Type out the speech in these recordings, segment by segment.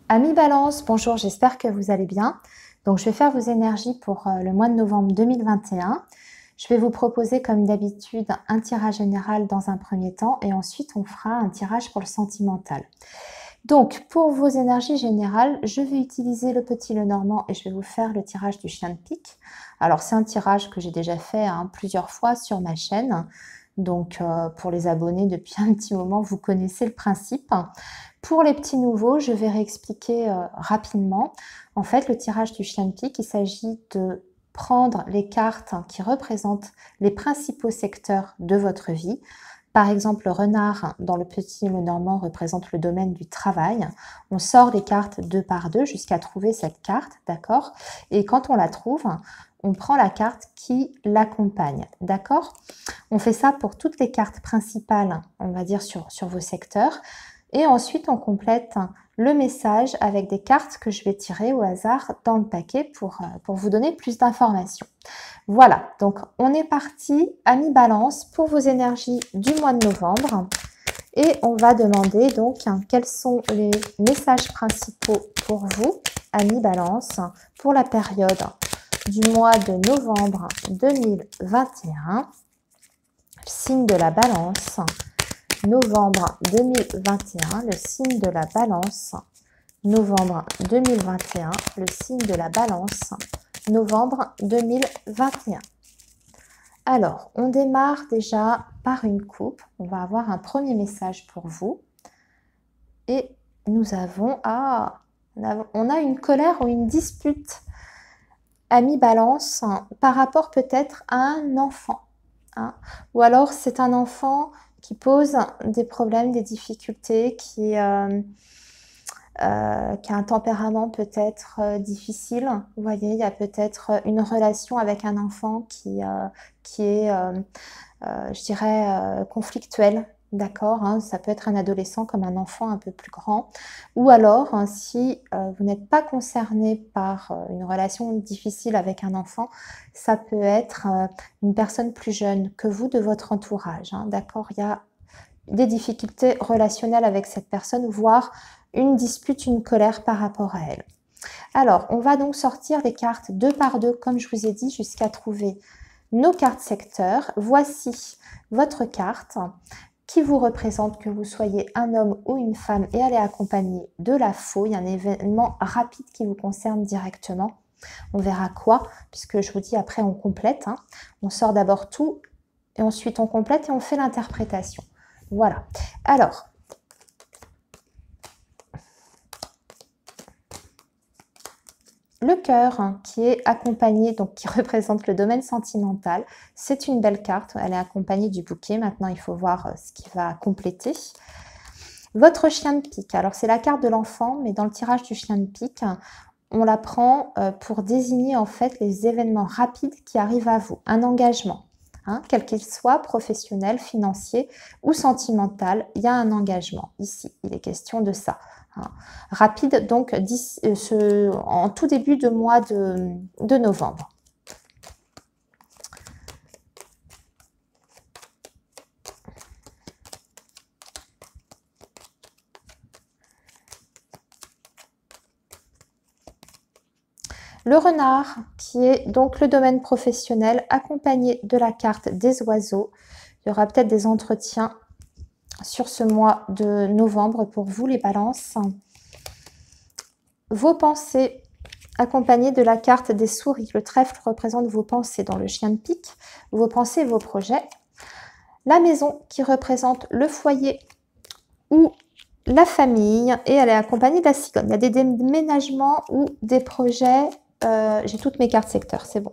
Amis Balance, bonjour, j'espère que vous allez bien. Donc, je vais faire vos énergies pour le mois de novembre 2021. Je vais vous proposer, comme d'habitude, un tirage général dans un premier temps et ensuite, on fera un tirage pour le sentimental. Donc, pour vos énergies générales, je vais utiliser le petit Lenormand et je vais vous faire le tirage du chien de pique. Alors, c'est un tirage que j'ai déjà fait plusieurs fois sur ma chaîne. Donc, pour les abonnés depuis un petit moment, vous connaissez le principe. Pour les petits nouveaux, je vais réexpliquer rapidement. En fait, le tirage du chien de pique, il s'agit de prendre les cartes qui représentent les principaux secteurs de votre vie. Par exemple, le renard dans le petit Lenormand représente le domaine du travail. On sort les cartes deux par deux jusqu'à trouver cette carte, d'accord? Et quand on la trouve, on prend la carte qui l'accompagne, d'accord? On fait ça pour toutes les cartes principales, on va dire, sur vos secteurs. Et ensuite, on complète le message avec des cartes que je vais tirer au hasard dans le paquet pour vous donner plus d'informations. Voilà, donc on est parti, amis Balance, pour vos énergies du mois de novembre. Et on va demander donc quels sont les messages principaux pour vous, amis Balance, pour la période du mois de novembre 2021. Le signe de la Balance. Novembre 2021, le signe de la Balance. Novembre 2021, le signe de la Balance. Novembre 2021. Alors, on démarre déjà par une coupe. On va avoir un premier message pour vous. Et nous avons... on a une colère ou une dispute, amis Balance, par rapport peut-être à un enfant. Ou alors, c'est un enfant qui pose des problèmes, des difficultés, qui a un tempérament peut-être difficile. Vous voyez, il y a peut-être une relation avec un enfant qui est, je dirais, conflictuelle. D'accord, ça peut être un adolescent comme un enfant un peu plus grand. Ou alors, si vous n'êtes pas concerné par une relation difficile avec un enfant, ça peut être une personne plus jeune que vous de votre entourage. D'accord, il y a des difficultés relationnelles avec cette personne, voire une dispute, une colère par rapport à elle. Alors, on va donc sortir les cartes deux par deux, comme je vous ai dit, jusqu'à trouver nos cartes secteurs. Voici votre carte qui vous représente, que vous soyez un homme ou une femme, et elle est accompagnée de la fauille, un événement rapide qui vous concerne directement. On verra quoi, puisque je vous dis après on complète. On sort d'abord tout, et ensuite on complète et on fait l'interprétation. Voilà. Alors, le cœur qui est accompagné, donc qui représente le domaine sentimental, c'est une belle carte. Elle est accompagnée du bouquet. Maintenant, il faut voir ce qui va compléter. Votre chien de pique. Alors, c'est la carte de l'enfant, mais dans le tirage du chien de pique, on la prend pour désigner en fait les événements rapides qui arrivent à vous. Un engagement, quel qu'il soit, professionnel, financier ou sentimental, il y a un engagement. Ici, il est question de ça. Rapide, donc en tout début de mois de novembre. Le renard, qui est donc le domaine professionnel, accompagné de la carte des oiseaux. Il y aura peut-être des entretiens sur ce mois de novembre pour vous, les balances. Vos pensées, accompagnées de la carte des souris. Le trèfle représente vos pensées dans le chien de pique, vos pensées et vos projets. La maison, qui représente le foyer ou la famille, et elle est accompagnée de la cigogne. Il y a des déménagements ou des projets, j'ai toutes mes cartes secteurs, c'est bon,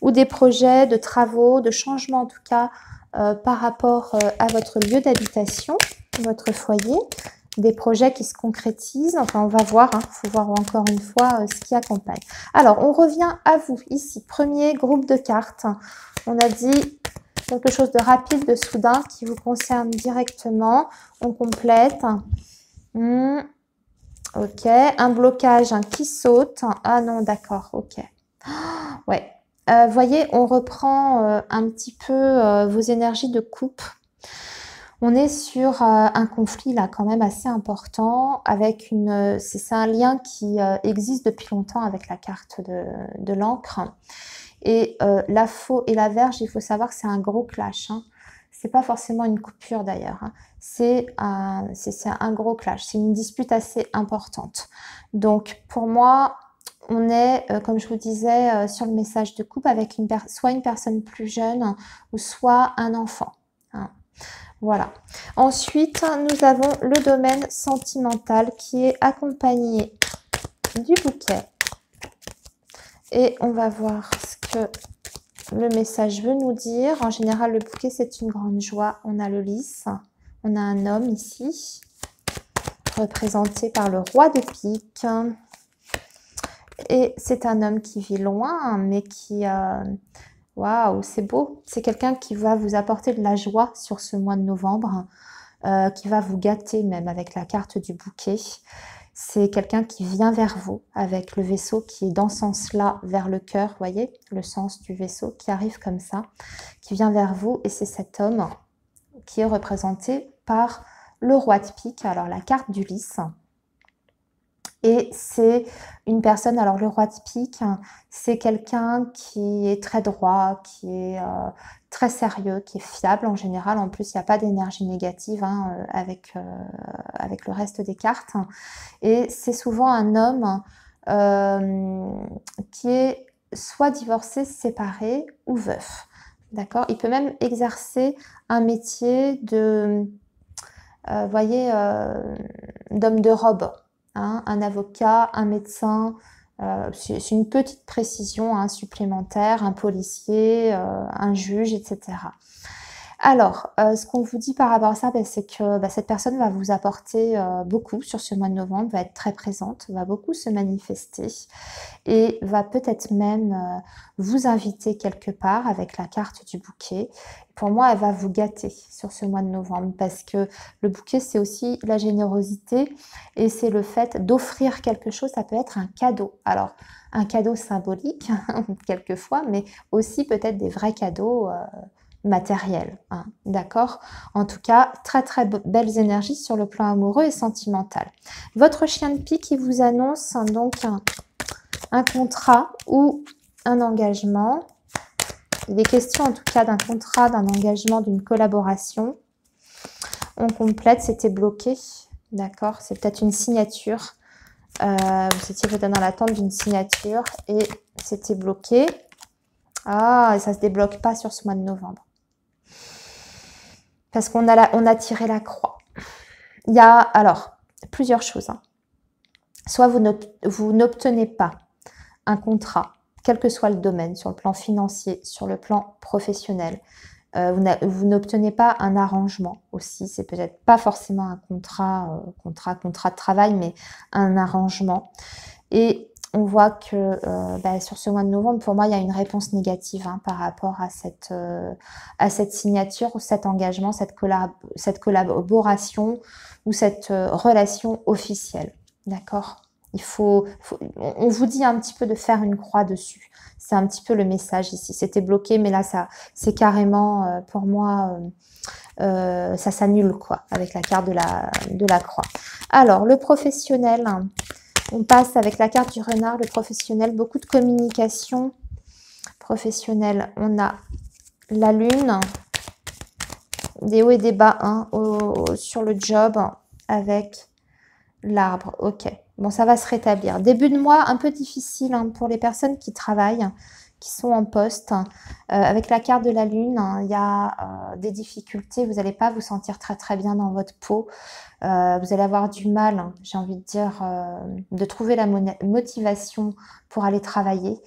ou des projets de travaux, de changements en tout cas, par rapport à votre lieu d'habitation, votre foyer, des projets qui se concrétisent. Enfin, on va voir, il faut voir encore une fois ce qui accompagne. Alors, on revient à vous ici. Premier groupe de cartes. On a dit quelque chose de rapide, de soudain, qui vous concerne directement. On complète. Ok. Un blocage qui saute. Ah non, d'accord. Ok. Ouais. Voyez, on reprend un petit peu vos énergies de coupe. On est sur un conflit là quand même assez important avec c'est un lien qui existe depuis longtemps avec la carte de l'encre. Et la faux et la Vierge, il faut savoir que c'est un gros clash, hein. C'est pas forcément une coupure d'ailleurs, hein. C'est un gros clash, c'est une dispute assez importante. Donc pour moi, on est, comme je vous disais, sur le message de couple avec soit une personne plus jeune ou soit un enfant, hein. Voilà. Ensuite, nous avons le domaine sentimental qui est accompagné du bouquet. Et on va voir ce que le message veut nous dire. En général, le bouquet, c'est une grande joie. On a le lys. On a un homme ici, représenté par le roi de pique. Et c'est un homme qui vit loin, mais qui... Waouh, c'est beau. C'est quelqu'un qui va vous apporter de la joie sur ce mois de novembre, qui va vous gâter même avec la carte du bouquet. C'est quelqu'un qui vient vers vous avec le vaisseau qui est dans ce sens-là vers le cœur, vous voyez, le sens du vaisseau qui arrive comme ça, qui vient vers vous. Et c'est cet homme qui est représenté par le roi de pique, alors la carte du lys. Et c'est une personne, alors le roi de pique, c'est quelqu'un qui est très droit, qui est très sérieux, qui est fiable en général. En plus, il n'y a pas d'énergie négative hein, avec le reste des cartes. Et c'est souvent un homme qui est soit divorcé, séparé ou veuf. D'accord? Il peut même exercer un métier de, voyez, d'homme de robe. Hein, un avocat, un médecin, c'est une petite précision hein, supplémentaire, un policier, un juge, etc. Alors, ce qu'on vous dit par rapport à ça, c'est que cette personne va vous apporter beaucoup sur ce mois de novembre, va être très présente, va beaucoup se manifester et va peut-être même vous inviter quelque part avec la carte du bouquet. Pour moi, elle va vous gâter sur ce mois de novembre parce que le bouquet, c'est aussi la générosité et c'est le fait d'offrir quelque chose, ça peut être un cadeau. Alors, un cadeau symbolique, quelquefois, mais aussi peut-être des vrais cadeaux matériel, hein, d'accord? En tout cas, très très belles énergies sur le plan amoureux et sentimental. Votre chien de pique, il vous annonce donc un contrat ou un engagement. Il est question en tout cas d'un contrat, d'un engagement, d'une collaboration. On complète, c'était bloqué, d'accord? C'est peut-être une signature. Vous étiez peut-être dans l'attente d'une signature et c'était bloqué. Ah, et ça ne se débloque pas sur ce mois de novembre. Parce qu'on a tiré la croix. Il y a alors plusieurs choses. Hein. Soit vous n'obtenez pas un contrat, quel que soit le domaine, sur le plan financier, sur le plan professionnel. Vous n'obtenez pas un arrangement aussi. C'est peut-être pas forcément un contrat de travail, mais un arrangement. Et on voit que sur ce mois de novembre, pour moi, il y a une réponse négative hein, par rapport à cette signature, cet engagement, cette collaboration ou cette relation officielle. D'accord ? On vous dit un petit peu de faire une croix dessus. C'est un petit peu le message ici. C'était bloqué, mais là, c'est carrément, pour moi, ça s'annule quoi, avec la carte de la croix. Alors, le professionnel... On passe avec la carte du renard, le professionnel, beaucoup de communication professionnelle. On a la lune, des hauts et des bas hein, sur le job avec l'arbre. Ok, bon ça va se rétablir. Début de mois un peu difficile hein, pour les personnes qui travaillent, qui sont en poste. Avec la carte de la lune, hein, il y a des difficultés. Vous n'allez pas vous sentir très très bien dans votre peau. Vous allez avoir du mal, hein, j'ai envie de dire, de trouver la motivation pour aller travailler.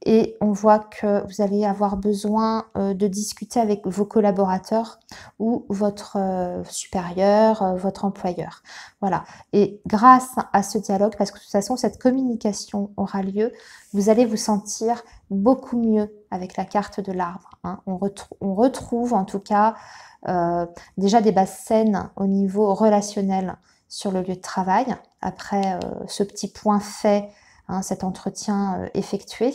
Et on voit que vous allez avoir besoin de discuter avec vos collaborateurs ou votre supérieur, votre employeur. Voilà. Et grâce à ce dialogue, parce que de toute façon, cette communication aura lieu, vous allez vous sentir beaucoup mieux avec la carte de l'arbre. Hein. On retrouve en tout cas déjà des bases saines au niveau relationnel sur le lieu de travail. Après ce petit point fait, hein, cet entretien effectué.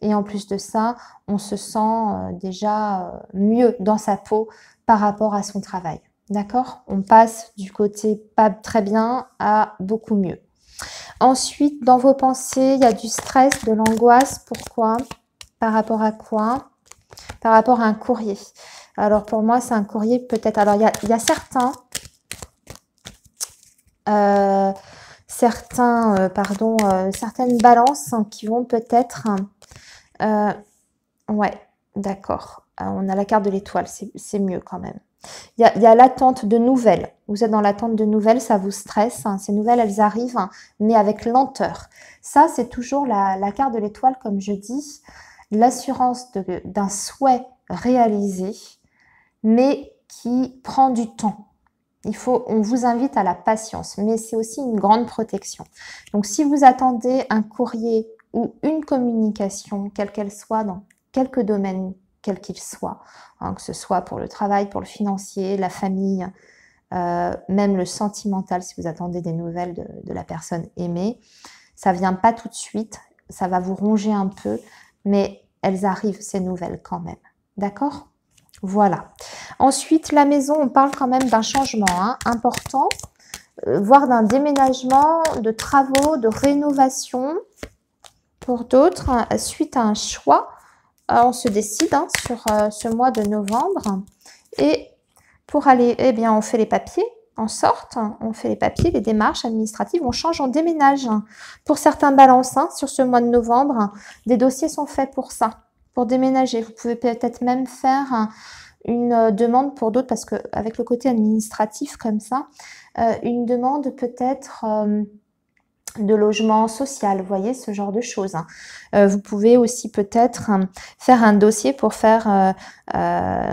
Et en plus de ça, on se sent déjà mieux dans sa peau par rapport à son travail. D'accord? On passe du côté pas très bien à beaucoup mieux. Ensuite, dans vos pensées, il y a du stress, de l'angoisse. Pourquoi? Par rapport à quoi? Par rapport à un courrier. Alors, pour moi, c'est un courrier peut-être... Alors, il y a certains... certaines balances qui vont peut-être... ouais, d'accord. On a la carte de l'étoile, c'est mieux quand même. Il y a l'attente de nouvelles. Vous êtes dans l'attente de nouvelles, ça vous stresse. Ces nouvelles, elles arrivent, mais avec lenteur. Ça, c'est toujours la carte de l'étoile, comme je dis, l'assurance d'un souhait réalisé, mais qui prend du temps. On vous invite à la patience, mais c'est aussi une grande protection. Donc, si vous attendez un courrier ou une communication, quelle qu'elle soit, dans quelques domaines, quel qu'il soit, hein, que ce soit pour le travail, pour le financier, la famille, même le sentimental, si vous attendez des nouvelles de la personne aimée, ça ne vient pas tout de suite, ça va vous ronger un peu, mais elles arrivent, ces nouvelles quand même. D'accord ? Voilà. Ensuite, la maison, on parle quand même d'un changement important, voire d'un déménagement, de travaux, de rénovation. Pour d'autres, suite à un choix, on se décide sur ce mois de novembre. Et pour aller, eh bien, on fait les papiers, en sorte, on fait les papiers, les démarches administratives, on change, on déménage. Pour certains balances, sur ce mois de novembre, des dossiers sont faits pour ça, pour déménager. Vous pouvez peut-être même faire une demande pour d'autres, parce qu'avec le côté administratif comme ça, une demande peut-être de logement social, vous voyez, ce genre de choses. Vous pouvez aussi peut-être faire un dossier pour faire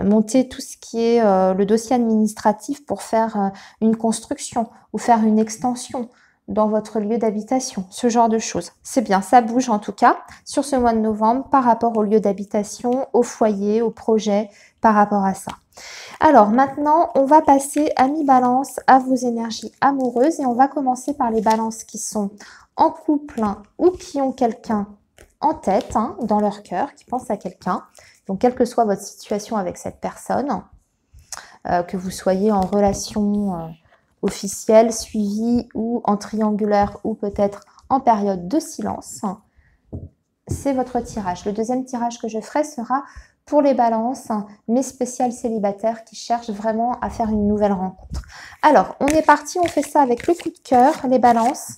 monter tout ce qui est le dossier administratif pour faire une construction ou faire une extension dans votre lieu d'habitation, ce genre de choses. C'est bien, ça bouge en tout cas sur ce mois de novembre par rapport au lieu d'habitation, au foyer, au projet, par rapport à ça. Alors maintenant, on va passer, amis balance, à vos énergies amoureuses et on va commencer par les balances qui sont en couple ou qui ont quelqu'un en tête, dans leur cœur, qui pense à quelqu'un. Donc, quelle que soit votre situation avec cette personne, que vous soyez en relation officielle, suivie ou en triangulaire ou peut-être en période de silence, c'est votre tirage. Le deuxième tirage que je ferai sera pour les balances, mes spéciales célibataires qui cherchent vraiment à faire une nouvelle rencontre. Alors, on est parti, on fait ça avec le coup de cœur, les balances.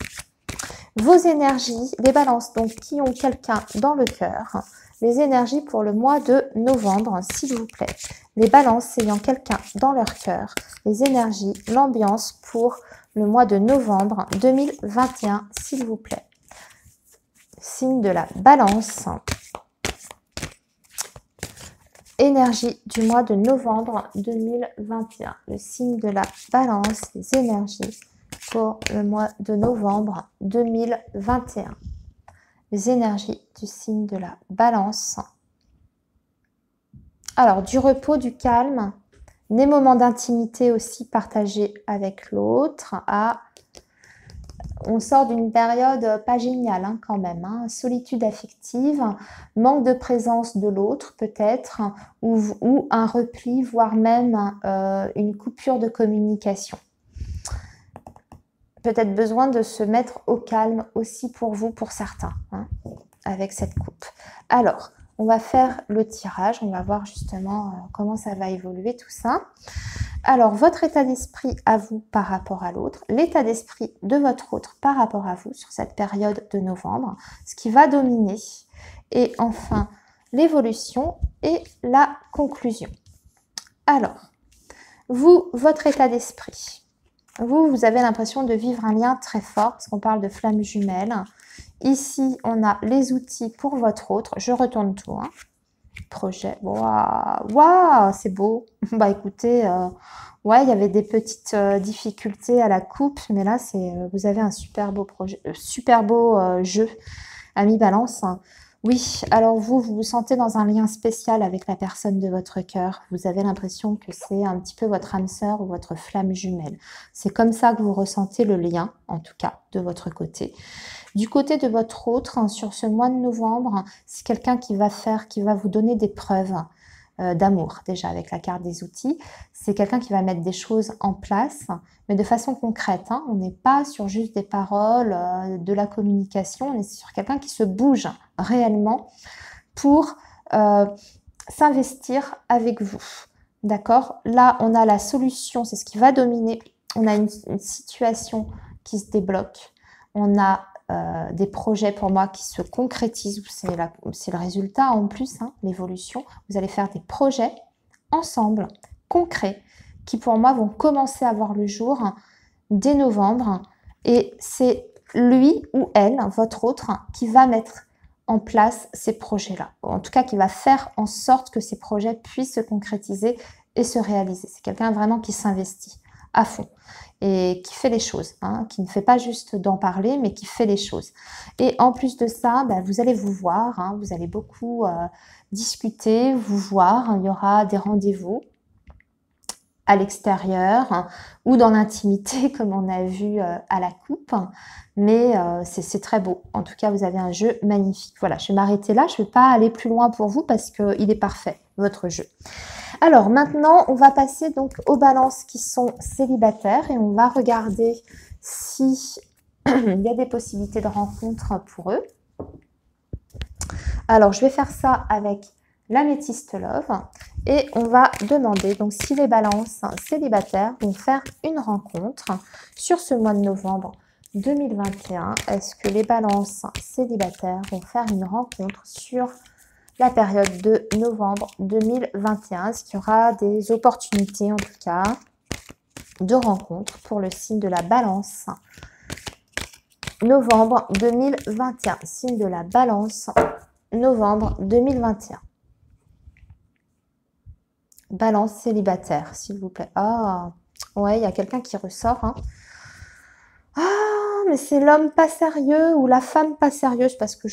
Vos énergies, les balances donc qui ont quelqu'un dans le cœur, les énergies pour le mois de novembre, s'il vous plaît. Les balances ayant quelqu'un dans leur cœur, les énergies, l'ambiance pour le mois de novembre 2021, s'il vous plaît. Signe de la balance. Énergie du mois de novembre 2021. Le signe de la balance, les énergies pour le mois de novembre 2021. Les énergies du signe de la balance. Alors, du repos, du calme, des moments d'intimité aussi partagés avec l'autre. On sort d'une période pas géniale quand même, solitude affective, manque de présence de l'autre peut-être, ou un repli, voire même une coupure de communication. Peut-être besoin de se mettre au calme aussi pour vous, pour certains, avec cette coupe. Alors, on va faire le tirage, on va voir justement comment ça va évoluer tout ça. Alors, votre état d'esprit à vous par rapport à l'autre, l'état d'esprit de votre autre par rapport à vous sur cette période de novembre, ce qui va dominer, et enfin l'évolution et la conclusion. Alors, vous, votre état d'esprit, vous avez l'impression de vivre un lien très fort, parce qu'on parle de flammes jumelles. Ici, on a les outils pour votre autre, je retourne tout, projet, waouh, c'est beau. Bah écoutez, ouais, il y avait des petites difficultés à la coupe, mais là, vous avez un super beau projet, super beau jeu, ami balance. Oui, alors vous vous sentez dans un lien spécial avec la personne de votre cœur. Vous avez l'impression que c'est un petit peu votre âme sœur ou votre flamme jumelle. C'est comme ça que vous ressentez le lien, en tout cas, de votre côté. Du côté de votre autre, sur ce mois de novembre, c'est quelqu'un qui va vous donner des preuves. d'amour déjà avec la carte des outils. C'est quelqu'un qui va mettre des choses en place, mais de façon concrète. Hein. On n'est pas sur juste des paroles, de la communication, on est sur quelqu'un qui se bouge réellement pour s'investir avec vous. D'accord? Là, on a la solution, c'est ce qui va dominer. On a une situation qui se débloque. On a des projets pour moi qui se concrétisent. C'est le résultat en plus, hein, l'évolution. Vous allez faire des projets ensemble, concrets, qui pour moi vont commencer à voir le jour dès novembre. Et c'est lui ou elle, votre autre, qui va mettre en place ces projets-là. En tout cas, qui va faire en sorte que ces projets puissent se concrétiser et se réaliser. C'est quelqu'un vraiment qui s'investit à fond et qui fait les choses, hein, qui ne fait pas juste d'en parler, mais qui fait les choses. Et en plus de ça, vous allez vous voir, hein, vous allez beaucoup discuter, vous voir, hein, il y aura des rendez-vous à l'extérieur, hein, ou dans l'intimité, comme on a vu à la coupe, mais c'est très beau. En tout cas, vous avez un jeu magnifique. Voilà, je vais m'arrêter là, je ne vais pas aller plus loin pour vous parce qu'il est parfait, votre jeu. Alors maintenant, on va passer donc aux balances qui sont célibataires et on va regarder si il y a des possibilités de rencontre pour eux. Alors, je vais faire ça avec l'améthyste love et on va demander donc si les balances célibataires vont faire une rencontre sur ce mois de novembre 2021. Est-ce que les balances célibataires vont faire une rencontre sur la période de novembre 2021? Est-ce qu'il y aura des opportunités en tout cas de rencontre pour le signe de la balance? Novembre 2021, signe de la balance, novembre 2021. Balance célibataire, s'il vous plaît. Ah, ouais, il y a quelqu'un qui ressort. Hein. Ah, mais c'est l'homme pas sérieux ou la femme pas sérieuse parce que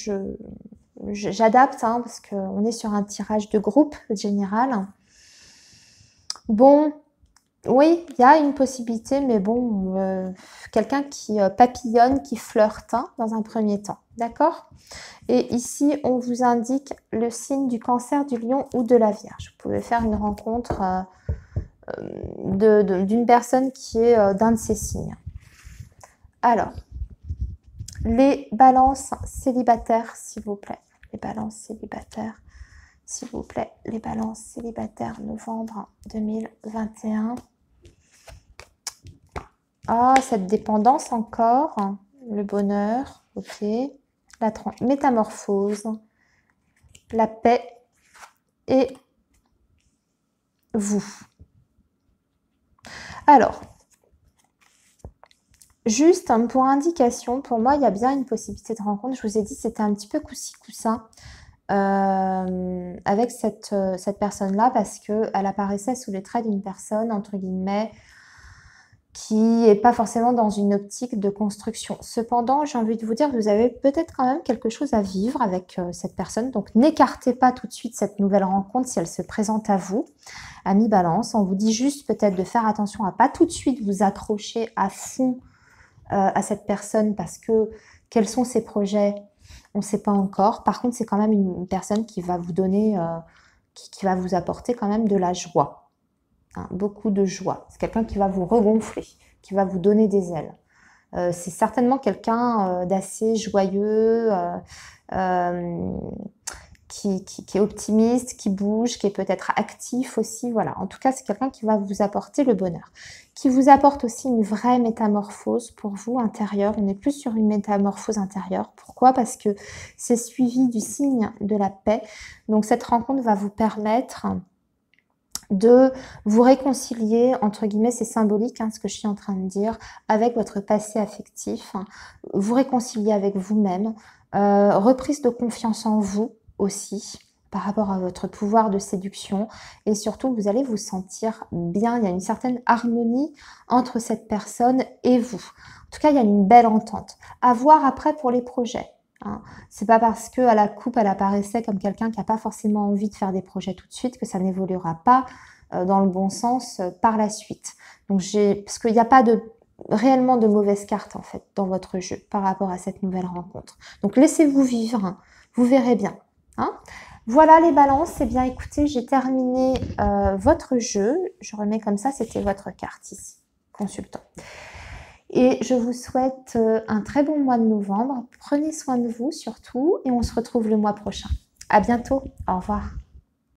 j'adapte, hein, parce qu'on est sur un tirage de groupe général. Bon, oui, il y a une possibilité, mais bon, quelqu'un qui papillonne, qui flirte hein, dans un premier temps, d'accord? Et ici, on vous indique le signe du Cancer, du Lion ou de la Vierge. Vous pouvez faire une rencontre d'une personne qui est d'un de ces signes. Alors, les balances célibataires, s'il vous plaît. Les balances célibataires, s'il vous plaît. Les balances célibataires, novembre 2021. Ah, cette dépendance encore. Le bonheur, ok. La métamorphose, la paix et vous. Alors, juste pour indication, pour moi, il y a bien une possibilité de rencontre. Je vous ai dit, c'était un petit peu coup-ci, coup-ça avec cette personne-là parce qu'elle apparaissait sous les traits d'une personne, entre guillemets, qui n'est pas forcément dans une optique de construction. Cependant, j'ai envie de vous dire que vous avez peut-être quand même quelque chose à vivre avec cette personne. Donc, n'écartez pas tout de suite cette nouvelle rencontre si elle se présente à vous, amis Balance. On vous dit juste peut-être de faire attention à pas tout de suite vous accrocher à fond à cette personne parce que quels sont ses projets, on ne sait pas encore. Par contre, c'est quand même une personne qui va vous donner, qui va vous apporter quand même de la joie. Hein, beaucoup de joie. C'est quelqu'un qui va vous regonfler, qui va vous donner des ailes. C'est certainement quelqu'un d'assez joyeux, qui est optimiste, qui bouge, qui est peut-être actif aussi. Voilà. En tout cas, c'est quelqu'un qui va vous apporter le bonheur. Qui vous apporte aussi une vraie métamorphose pour vous intérieure. On est plus sur une métamorphose intérieure. Pourquoi? Parce que c'est suivi du signe de la paix. Donc, cette rencontre va vous permettre de vous réconcilier, entre guillemets, c'est symbolique hein, ce que je suis en train de dire, avec votre passé affectif, hein, vous réconcilier avec vous-même, reprise de confiance en vous aussi, par rapport à votre pouvoir de séduction, et surtout, vous allez vous sentir bien, il y a une certaine harmonie entre cette personne et vous. En tout cas, il y a une belle entente. À voir après pour les projets. Hein. C'est pas parce que à la coupe elle apparaissait comme quelqu'un qui n'a pas forcément envie de faire des projets tout de suite que ça n'évoluera pas dans le bon sens par la suite. Donc parce qu'il n'y a pas réellement de mauvaises cartes en fait dans votre jeu par rapport à cette nouvelle rencontre. Donc laissez-vous vivre, hein. Vous verrez bien. Hein. Voilà les balances. Eh bien, écoutez, j'ai terminé votre jeu. Je remets comme ça, c'était votre carte ici, consultant. Et je vous souhaite un très bon mois de novembre. Prenez soin de vous surtout et on se retrouve le mois prochain. À bientôt. Au revoir.